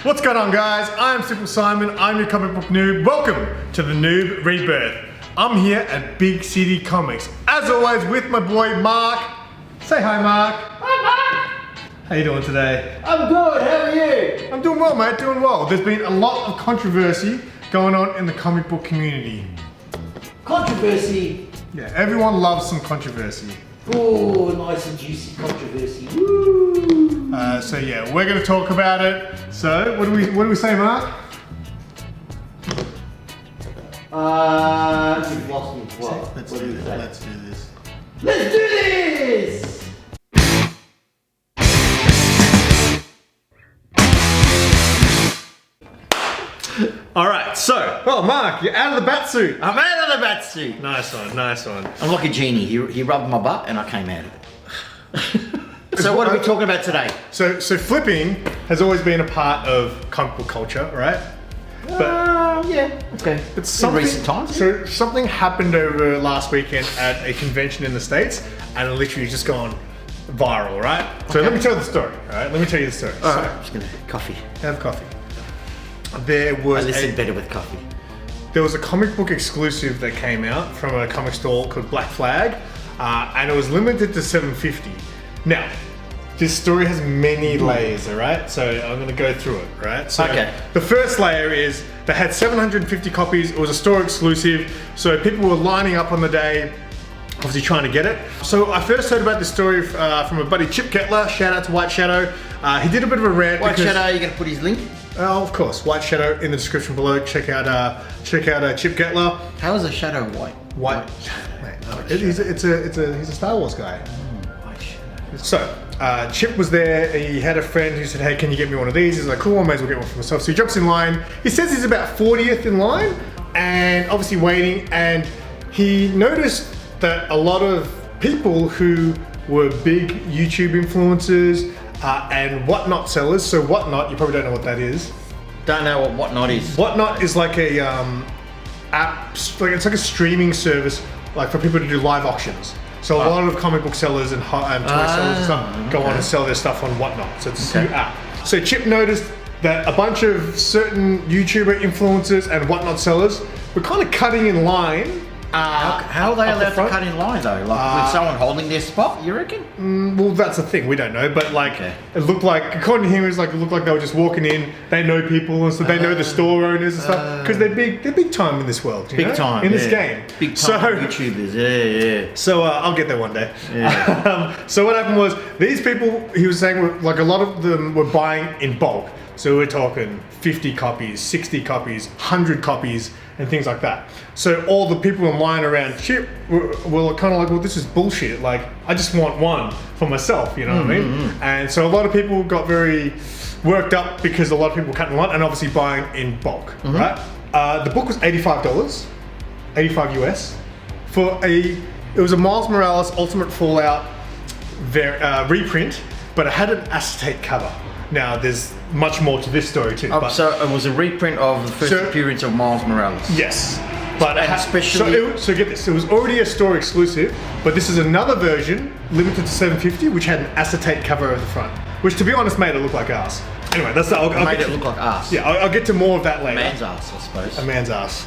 What's going on, guys? I'm Simple Simon, I'm your comic book noob. Welcome to the NOOB Rebirth. I'm here at Big City Comics. As always, with my boy Mark. Say hi, Mark. Hi, Mark. How you doing today? I'm good, how are you? I'm doing well, mate, doing well. There's been a lot of controversy going on in the comic book community. Controversy. Yeah, everyone loves some controversy. Oh, nice and juicy controversy. Woo. So yeah, we're going to talk about it. So, what do we say, Mark? You've lost me. What? Let's do this. Let's do this. Let's do this! All right, so, well, Mark, you're out of the bat suit. I'm out of the bat suit. Nice one, nice one. I'm like a genie. He rubbed my butt and I came out of it. So what are we talking about today? So flipping has always been a part of comic book culture, right? Yeah, okay. It's something, in recent times. So something happened over last weekend at a convention in the States, and it literally just gone viral, right? So let me tell the story, all right? Let me tell you the story. All right, I'm just gonna coffee. Have coffee. There was I listen better with coffee. There was a comic book exclusive that came out from a comic store called Black Flag, and it was limited to 750. Now, this story has many layers, all right? So I'm gonna go through it, right? So the first layer is they had 750 copies. It was a store exclusive, so people were lining up on the day, obviously trying to get it. So I first heard about this story from a buddy, Chip Kettler. Shout out to White Shadow. He did a bit of a rant. White Shadow, are you gonna put his link? Of course, White Shadow in the description below. Check out Chip Kettler. How is a shadow white? White Shadow. He's a Star Wars guy. White Shadow. So Chip was there. He had a friend who said, "Hey, can you get me one of these?" He's like, "Cool, I may as well get one for myself." So he jumps in line. He says he's about 40th in line, and obviously waiting. And he noticed that a lot of people who were big YouTube influencers and whatnot sellers. So whatnot, you probably don't know what that is. Don't know what whatnot is. Whatnot is like a app, like it's like a streaming service, like for people to do live auctions. So a lot of comic book sellers and toy sellers and stuff go on and sell their stuff on Whatnot. So it's a new app. So Chip noticed that a bunch of certain YouTuber influencers and Whatnot sellers were kind of cutting in line. How are they allowed to cut in line though? Like with someone holding their spot, you reckon? Well, that's the thing, we don't know. But like, it looked like, according to him, it looked like they were just walking in. They know people, and so they know the store owners and stuff because they're big time in this world. You know? Time in this game. Big time YouTubers. Yeah. So I'll get there one day. Yeah. So what happened was these people, he was saying, like a lot of them were buying in bulk. So we're talking 50 copies, 60 copies, 100 copies, and things like that. So all the people in line around Chip were kind of like, well, this is bullshit. Like, I just want one for myself, you know what I mean? And so a lot of people got very worked up because a lot of people were cutting in line and obviously buying in bulk, right? The book was $85, 85 US, it was a Miles Morales Ultimate Fallout reprint, but it had an acetate cover. Now, there's much more to this story too. So it was a reprint of the first appearance of Miles Morales. Yes. But especially... So get this, it was already a store exclusive, but this is another version, limited to 750, which had an acetate cover over the front, which to be honest made it look like ass. Anyway, that's I'll made it look like ass. Yeah, I'll get to more of that later. A man's ass, I suppose. A man's ass.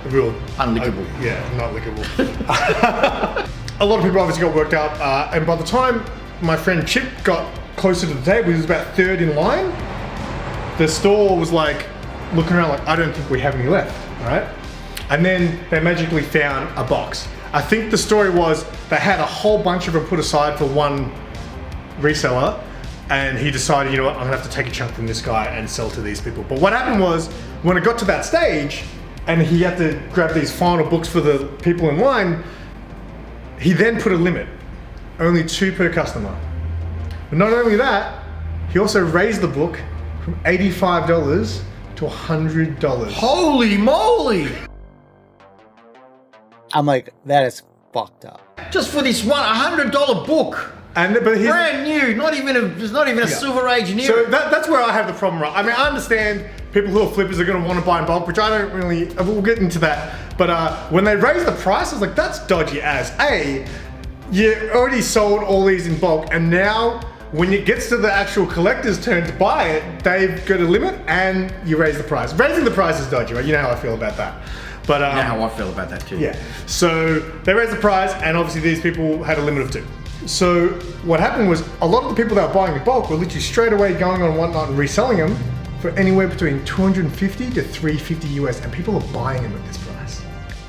Real... Unlickable. Yeah, not lickable. A lot of people obviously got worked up, and by the time my friend Chip got closer to the table, he was about third in line. The store was like looking around like, I don't think we have any left, right? And then they magically found a box. I think the story was they had a whole bunch of them put aside for one reseller, and he decided, you know what, I'm gonna have to take a chunk from this guy and sell to these people. But what happened was, when it got to that stage, and he had to grab these final books for the people in line, he then put a limit, only 2 per customer. But not only that, he also raised the book from $85 to $100. Holy moly! I'm like, that is fucked up. Just for this $100 book. But brand new, there's not even a Silver Age near. So that's where I have the problem, right? I mean, I understand people who are flippers are going to want to buy in bulk, which I don't really, we'll get into that. But when they raised the price, I was like, that's dodgy as. You already sold all these in bulk, and now when it gets to the actual collector's turn to buy it, they've got a limit and you raise the price. Raising the price is dodgy, right? You know how I feel about that. But You know how I feel about that too. yeah, so they raised the price, and obviously these people had a limit of 2. So what happened was a lot of the people that were buying in bulk were literally straight away going on Whatnot and reselling them for anywhere between $250 to $350 US, and people are buying them at this price.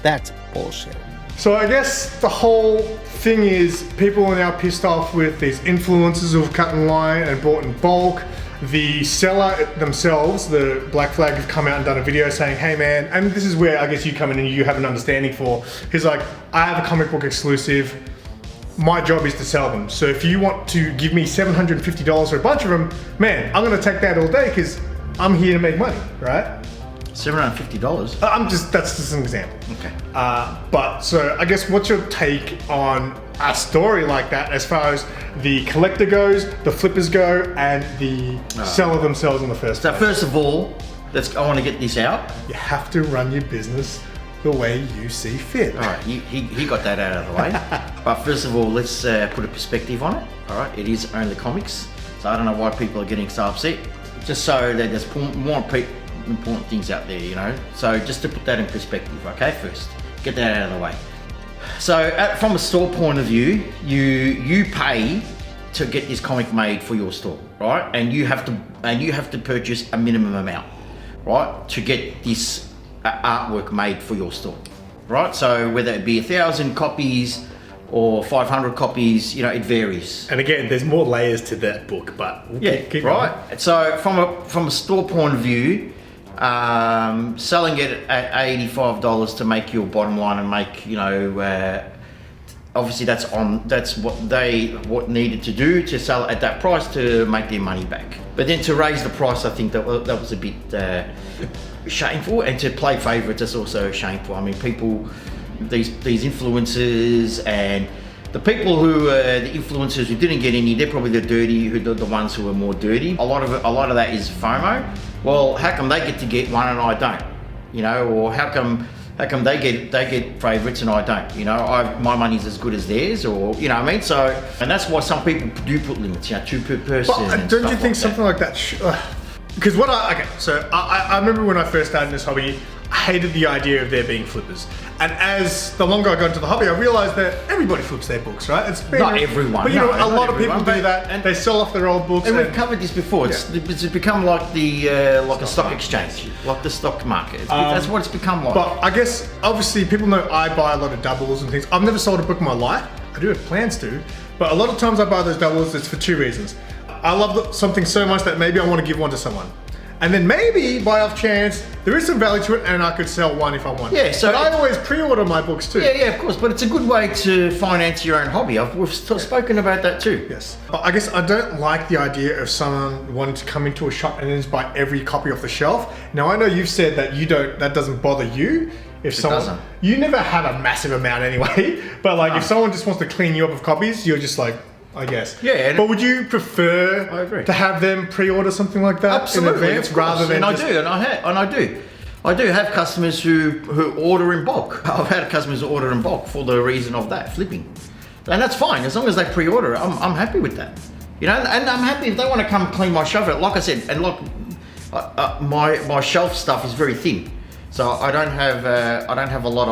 That's bullshit. So I guess the whole thing is people are now pissed off with these influencers who've cut in line and bought in bulk. The seller themselves, the Black Flag, have come out and done a video saying, hey man, and this is where I guess you come in and you have an understanding for. He's like, I have a comic book exclusive. My job is to sell them. So if you want to give me $750 for a bunch of them, man, I'm gonna take that all day because I'm here to make money, right? $750? That's just an example. Okay. But so I guess what's your take on a story like that as far as the collector goes, the flippers go, and the seller themselves in the first So place? first of all, I want to get this out. You have to run your business the way you see fit. All right, he got that out of the way. But first of all, let's put a perspective on it. All right, it is only comics. So I don't know why people are getting so upset. Just so that there's more important things out there, you know. So just to put that in perspective, okay, first, get that out of the way. So from a store point of view, you pay to get this comic made for your store, right? And you have to purchase a minimum amount, right, to get this artwork made for your store, right? So whether it be 1,000 copies or 500 copies, you know, it varies. And again, there's more layers to that book, but keep right. going. So from a store point of view, selling it at $85 to make your bottom line and make, you know, obviously that's what needed to do to sell it at that price to make their money back. But then to raise the price, I think that was a bit shameful, and to play favourites is also shameful. I mean, people, these influencers and the people who the influencers who didn't get any, they're probably the ones who are more dirty. A lot of that is FOMO. Well, how come they get to get one and I don't? You know, or how come they get favourites and I don't? You know, my money's as good as theirs, or you know what I mean. So, and that's why some people do put limits, you know, 2 per person. But don't you think something like that? Because I remember when I first started this hobby, I hated the idea of there being flippers. And as the longer I got into the hobby, I realized that everybody flips their books, right? It's been, not everyone. But you know, a lot of people everyone, do that, and they sell off their old books. And we've covered this before. It's become like the like a stock exchange, like the stock market. That's what it's become like. But I guess, obviously, people know I buy a lot of doubles and things. I've never sold a book in my life. I do have plans to, but a lot of times I buy those doubles, it's for 2 reasons. I love something so much that maybe I want to give one to someone. And then maybe, by off chance, there is some value to it and I could sell one if I want. Yeah, so but I always pre-order my books too. Yeah, of course, but it's a good way to finance your own hobby. We've spoken about that too. Yes. But I guess I don't like the idea of someone wanting to come into a shop and then just buy every copy off the shelf. Now, I know you've said that that doesn't bother you. If someone, doesn't. You never have a massive amount anyway, but like if someone just wants to clean you up of copies, you're just like, I guess. Yeah. But would you prefer to have them pre-order something like that Absolutely, in advance rather than? I do. I do have customers who order in bulk. I've had customers who order in bulk for the reason of that, flipping. And that's fine, as long as they pre-order it, I'm happy with that. You know, and I'm happy if they want to come clean my shelf. Like I said, and look, my shelf stuff is very thin, so I don't have a lot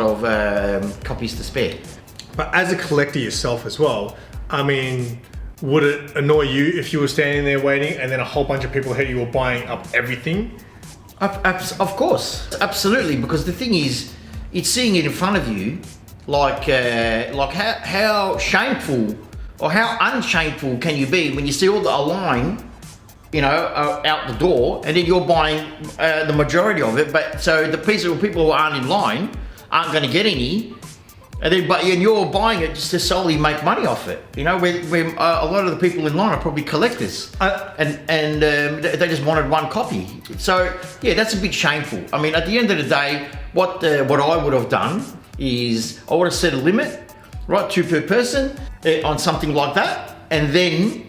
of copies to spare. But as a collector yourself as well, I mean, would it annoy you if you were standing there waiting and then a whole bunch of people here you were buying up everything? Of course, absolutely. Because the thing is, it's seeing it in front of you, like how shameful or how unshameful can you be when you see all a line, you know, out the door, and then you're buying the majority of it. But so the people who aren't in line aren't going to get any. And you're buying it just to solely make money off it. You know, where a lot of the people in line are probably collectors, and they just wanted one copy. So yeah, that's a bit shameful. I mean, at the end of the day, what I would have done is I would have set a limit, right, 2 per person on something like that, and then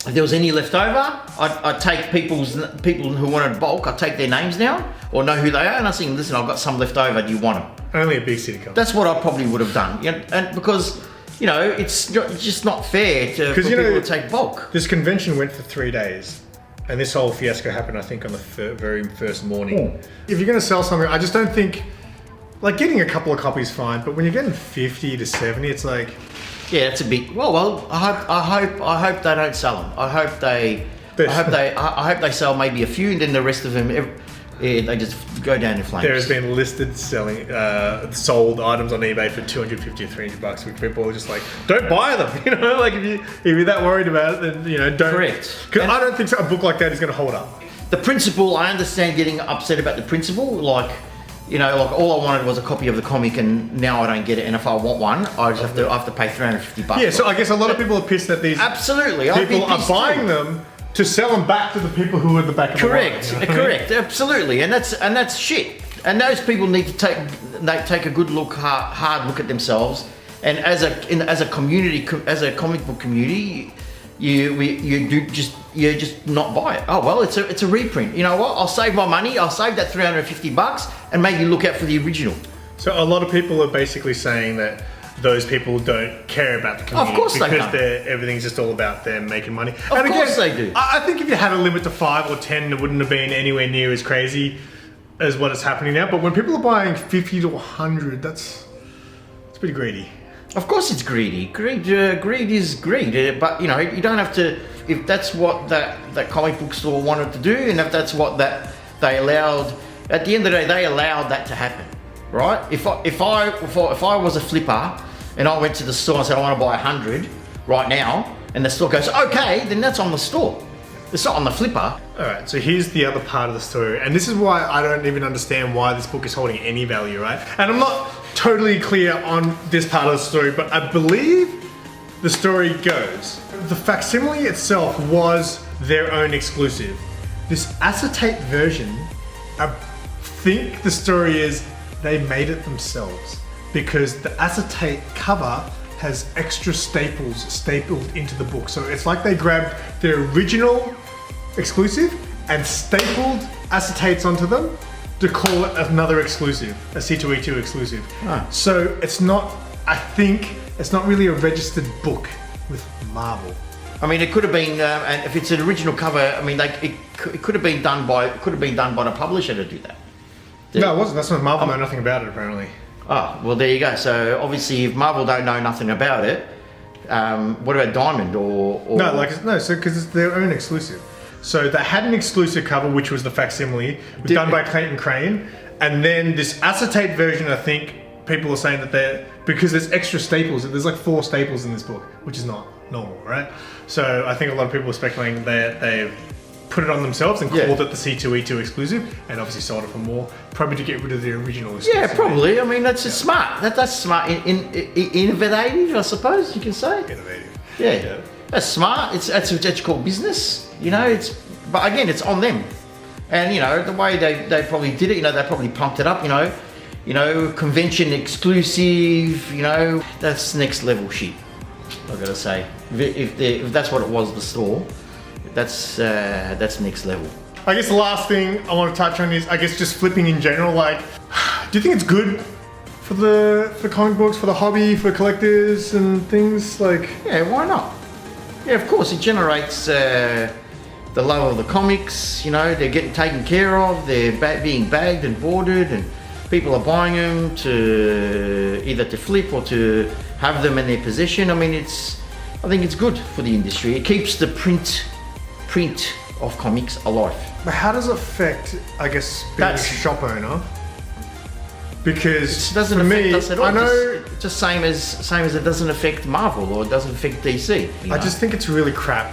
if there was any left over, I'd take people who wanted bulk. I'd take their names down or know who they are, and I say, listen, I've got some left over. Do you want them? Only a big city company. That's what I probably would have done, you know, and because you know, it's just not fair for you people know, to take bulk. This convention went for 3 days. And this whole fiasco happened, I think, on the very first morning. If you're going to sell something, I just don't think, like, getting a couple of copies fine, but when you're getting 50 to 70, it's like, yeah, that's a bit. Well, I hope they don't sell them. I hope they sell maybe a few, and then the rest of them, they just go down in flames. there has been listed sold items on eBay for $250 or $300, which people are just like, don't buy them. You know, like if you're that worried about it, then you know, don't. Correct. Because I don't think a book like that is going to hold up. The principle, I understand getting upset about the principle, like, you know, like all I wanted was a copy of the comic, and now I don't get it. And if I want one, I just have to pay $350. Yeah, so I guess a lot of people are pissed that these Absolutely, people are buying them to sell them back to the people who are at the back of Correct, the line. You know what I mean? correct, absolutely, and that's shit. And those people need to take a good look, hard look at themselves. And as a community, as a comic book community, you just not buy it. Oh well, it's a reprint. You know what? I'll save my money. I'll save that $350 and maybe look out for the original. So a lot of people are basically saying that those people don't care about the community. Of course they because don't. everything's just all about them making money. Of course they do. I think if you had a limit to 5 or 10, it wouldn't have been anywhere near as crazy as what is happening now. But when people are buying 50 to 100, it's pretty greedy. Of course it's greedy. Greed is greed. But you know, you don't have to. If that's what that comic book store wanted to do, and if that's what they allowed, at the end of the day, they allowed that to happen, right? If I was a flipper and I went to the store and said I want to buy 100 right now, and the store goes okay, then that's on the store. It's not on the flipper. All right, so here's the other part of the story, and this is why I don't even understand why this book is holding any value, right? And I'm not totally clear on this part of the story, but I believe the story goes, the facsimile itself was their own exclusive. This acetate version, I think the story is they made it themselves because the acetate cover has extra staples stapled into the book. So it's like they grabbed their original exclusive and stapled acetates onto them to call it another exclusive, a C2E2 exclusive. So it's not, I think, it's not really a registered book with Marvel. I mean, it could have been, and if it's an original cover, I mean, it could have been done by the publisher to do that. No, it wasn't. That's not Marvel. Know nothing about it apparently. Oh, well, there you go. So obviously, if Marvel don't know nothing about it, what about Diamond or So because it's their own exclusive. So they had an exclusive cover, which was the facsimile, done by Clayton Crane, and then this acetate version. I think people are saying that because there's extra staples. There's like 4 staples in this book, which is not normal, right? So I think a lot of people are speculating that they've put it on themselves and called it the C2E2 exclusive, and obviously sold it for more, probably to get rid of the original exclusive. Yeah, probably. I mean, that's just smart. That's smart. Innovative, I suppose you can say. Innovative. Yeah. That's smart. It's called business. You know, but again, it's on them. And you know, the way they probably did it, you know, they probably pumped it up. You know, convention exclusive. You know, that's next level shit. I've got to say, if that's what it was, the store. That's next level. I guess the last thing I want to touch on is, I guess, just flipping in general. Like, do you think it's good for comic books, for the hobby, for collectors and things? Like, yeah, why not? Yeah, of course, it generates the love of the comics. You know, they're getting taken care of. They're being bagged and boarded, and people are buying them to either to flip or to have them in their possession. I mean, I think it's good for the industry. It keeps the print of comics alive. But how does it affect, I guess, being a shop owner? Because it doesn't for affect me, us at all. I know, just same as it doesn't affect Marvel or it doesn't affect DC. I just think it's really crap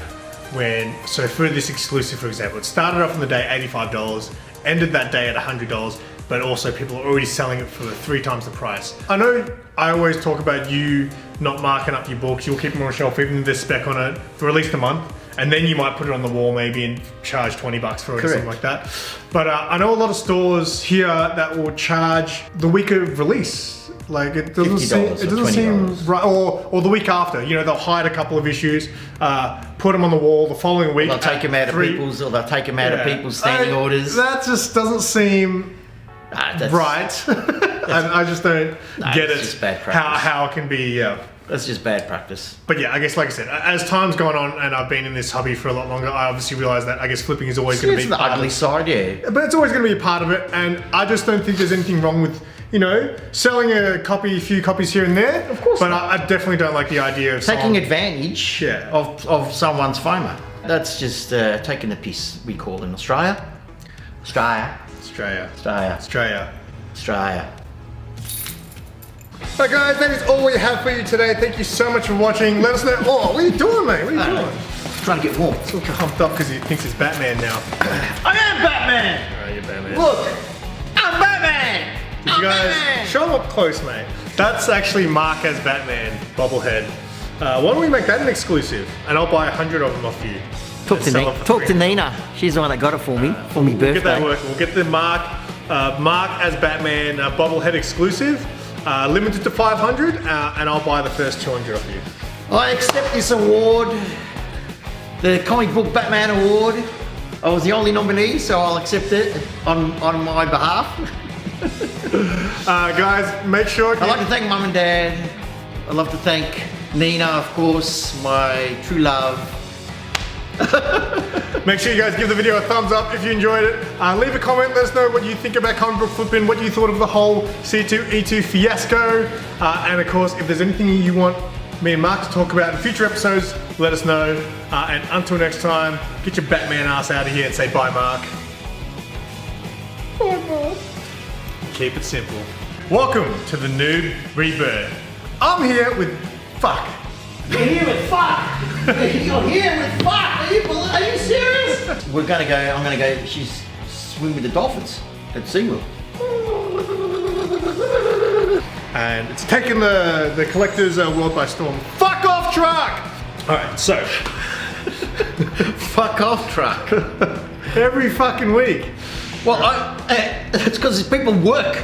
so for this exclusive, for example, it started off on the day $85, ended that day at $100, but also people are already selling it for 3 times the price. I know I always talk about you not marking up your books. You'll keep them on a shelf even if there's spec on it for at least a month. And then you might put it on the wall maybe and charge $20 for it or something like that. But I know a lot of stores here that will charge the week of release. Like it doesn't seem right, or the week after. You know, they'll hide a couple of issues, put them on the wall the following week. They'll take them out of people's standing orders. That just doesn't seem right. And I just don't get it. Just bad how it can be That's just bad practice. But yeah, I guess like I said, as time's gone on and I've been in this hobby for a lot longer, I obviously realised that I guess flipping is always going to It's be the part ugly of it. side, yeah. But it's always going to be a part of it, and I just don't think there's anything wrong with, you know, selling a few copies here and there. Of course But not. I definitely don't like the idea of Taking someone- advantage Yeah. of someone's FOMO. That's just taking the piss, we call in Australia. Australia. Australia. Australia. Australia. Australia. Alright guys, that is all we have for you today. Thank you so much for watching. Let us know. Oh, what are you doing, mate? What are you doing? Trying to get warm. He's looking humped up because he thinks he's Batman now. I am Batman! Alright, you're Batman. Look! I'm Batman! Did you guys show him up close, mate? That's actually Mark as Batman bobblehead. Why don't we make that an exclusive? And I'll buy 100 of them off you. Talk And to, sell them for talk free. to Nina. She's the one that got it for me for my We'll get that birthday. working. We'll get the Mark as Batman bobblehead exclusive, limited to 500, and I'll buy the first 200 off you. I accept this award, the comic book Batman award. I was the only nominee, so I'll accept it on my behalf. Guys, make sure. I'd like to thank Mum and Dad. I'd love to thank Nina, of course, my true love. Make sure you guys give the video a thumbs up if you enjoyed it. Leave a comment, let us know what you think about comic book flipping, what you thought of the whole C2E2 fiasco. And of course, if there's anything you want me and Mark to talk about in future episodes, let us know. And until next time, get your Batman ass out of here and say bye, Mark. Bye, Mark. Keep it simple. Welcome to the NOOB Rebirth. I'm here with fuck. You're here with fuck! You're here with fuck! Are you serious? I'm gonna go, she's swim with the dolphins at SeaWorld. And it's taken the collector's world by storm. Fuck off, truck! Alright, so. Fuck off, truck. Every fucking week. Well, it's because people work.